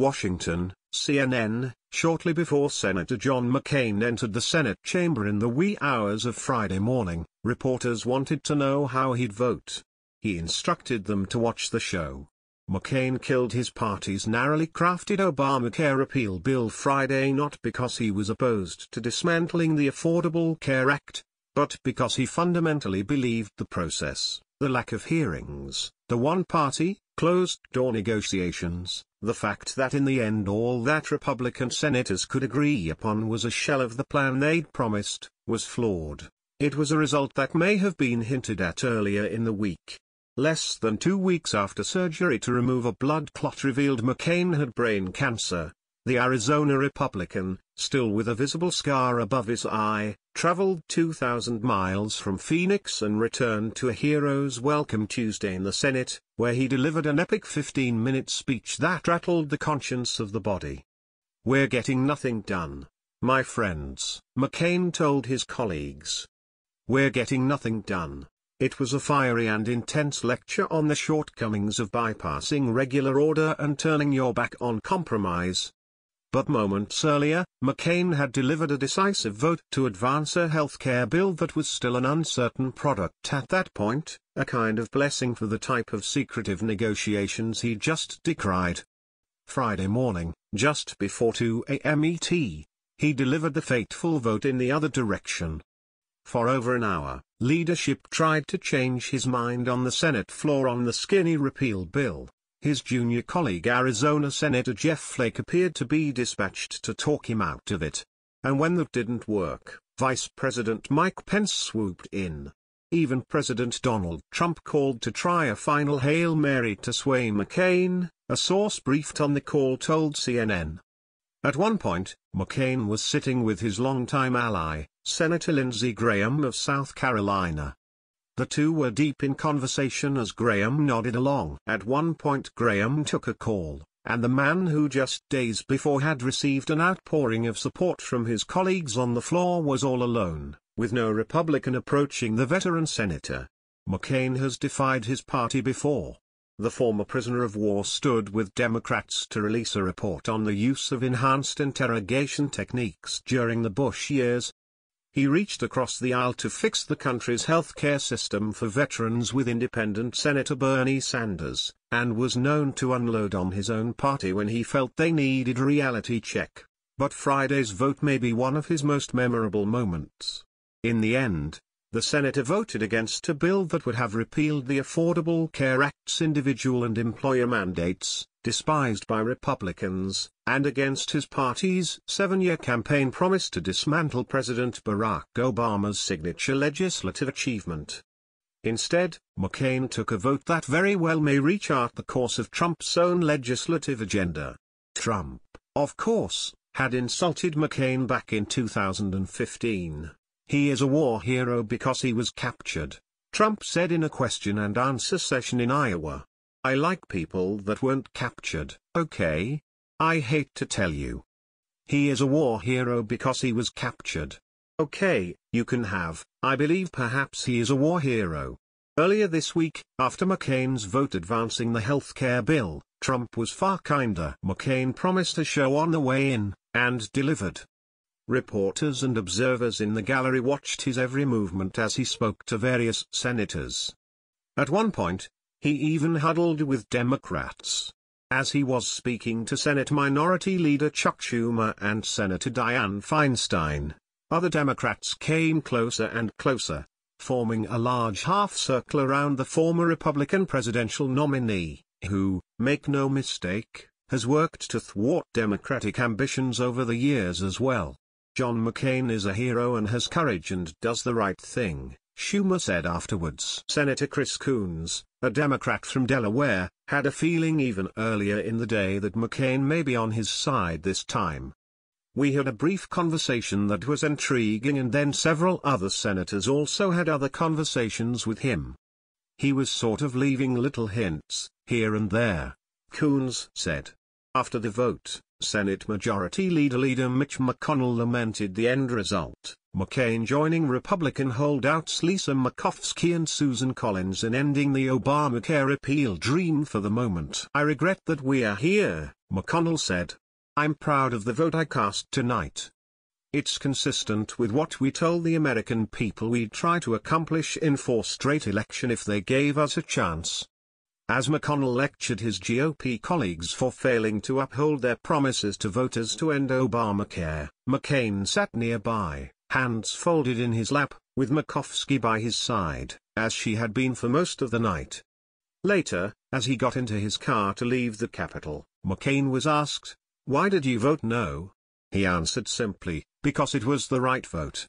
Washington, CNN. Shortly before Senator John McCain entered the Senate chamber in the wee hours of Friday morning, reporters wanted to know how he'd vote. He instructed them to watch the show. McCain killed his party's narrowly crafted Obamacare repeal bill Friday not because he was opposed to dismantling the Affordable Care Act, but because he fundamentally believed the process, the lack of hearings, the one-party, closed-door negotiations, the fact that in the end all that Republican senators could agree upon was a shell of the plan they'd promised, was flawed. It was a result that may have been hinted at earlier in the week. Less than 2 weeks after surgery to remove a blood clot revealed McCain had brain cancer, the Arizona Republican, still with a visible scar above his eye, traveled 2,000 miles from Phoenix and returned to a hero's welcome Tuesday in the Senate, where he delivered an epic 15-minute speech that rattled the conscience of the body. "We're getting nothing done, my friends," McCain told his colleagues. "We're getting nothing done." It was a fiery and intense lecture on the shortcomings of bypassing regular order and turning your back on compromise. But moments earlier, McCain had delivered a decisive vote to advance a health care bill that was still an uncertain product at that point, a kind of blessing for the type of secretive negotiations he just decried. Friday morning, just before 2 a.m. ET, he delivered the fateful vote in the other direction. For over an hour, leadership tried to change his mind on the Senate floor on the skinny repeal bill. His junior colleague Arizona Senator Jeff Flake appeared to be dispatched to talk him out of it. And when that didn't work, Vice President Mike Pence swooped in. Even President Donald Trump called to try a final Hail Mary to sway McCain, a source briefed on the call told CNN. At one point, McCain was sitting with his longtime ally, Senator Lindsey Graham of South Carolina. The two were deep in conversation as Graham nodded along. At one point Graham took a call, and the man who just days before had received an outpouring of support from his colleagues on the floor was all alone, with no Republican approaching the veteran senator. McCain has defied his party before. The former prisoner of war stood with Democrats to release a report on the use of enhanced interrogation techniques during the Bush years. He reached across the aisle to fix the country's health care system for veterans with independent Senator Bernie Sanders, and was known to unload on his own party when he felt they needed a reality check. But Friday's vote may be one of his most memorable moments. In the end, the senator voted against a bill that would have repealed the Affordable Care Act's individual and employer mandates, despised by Republicans, and against his party's 7-year campaign promise to dismantle President Barack Obama's signature legislative achievement. Instead, McCain took a vote that very well may rechart the course of Trump's own legislative agenda. Trump, of course, had insulted McCain back in 2015. "He is a war hero because he was captured," Trump said in a question-and-answer session in Iowa. "I like people that weren't captured, okay? I hate to tell you. He is a war hero because he was captured. Okay, you can have, I believe perhaps he is a war hero." Earlier this week, after McCain's vote advancing the health care bill, Trump was far kinder. McCain promised a show on the way in, and delivered. Reporters and observers in the gallery watched his every movement as he spoke to various senators. At one point, he even huddled with Democrats. As he was speaking to Senate Minority Leader Chuck Schumer and Senator Dianne Feinstein, other Democrats came closer and closer, forming a large half-circle around the former Republican presidential nominee, who, make no mistake, has worked to thwart Democratic ambitions over the years as well. "John McCain is a hero and has courage and does the right thing," Schumer said afterwards. Senator Chris Coons, a Democrat from Delaware, had a feeling even earlier in the day that McCain may be on his side this time. "We had a brief conversation that was intriguing, and then several other senators also had other conversations with him. He was sort of leaving little hints, here and there," Coons said. After the vote, Senate Majority Leader Mitch McConnell lamented the end result, McCain joining Republican holdouts Lisa Murkowski and Susan Collins in ending the Obamacare repeal dream for the moment. "I regret that we are here," McConnell said. "I'm proud of the vote I cast tonight. It's consistent with what we told the American people we'd try to accomplish in 4 straight elections if they gave us a chance." As McConnell lectured his GOP colleagues for failing to uphold their promises to voters to end Obamacare, McCain sat nearby, hands folded in his lap, with Murkowski by his side, as she had been for most of the night. Later, as he got into his car to leave the Capitol, McCain was asked, "Why did you vote no?" He answered simply, "Because it was the right vote."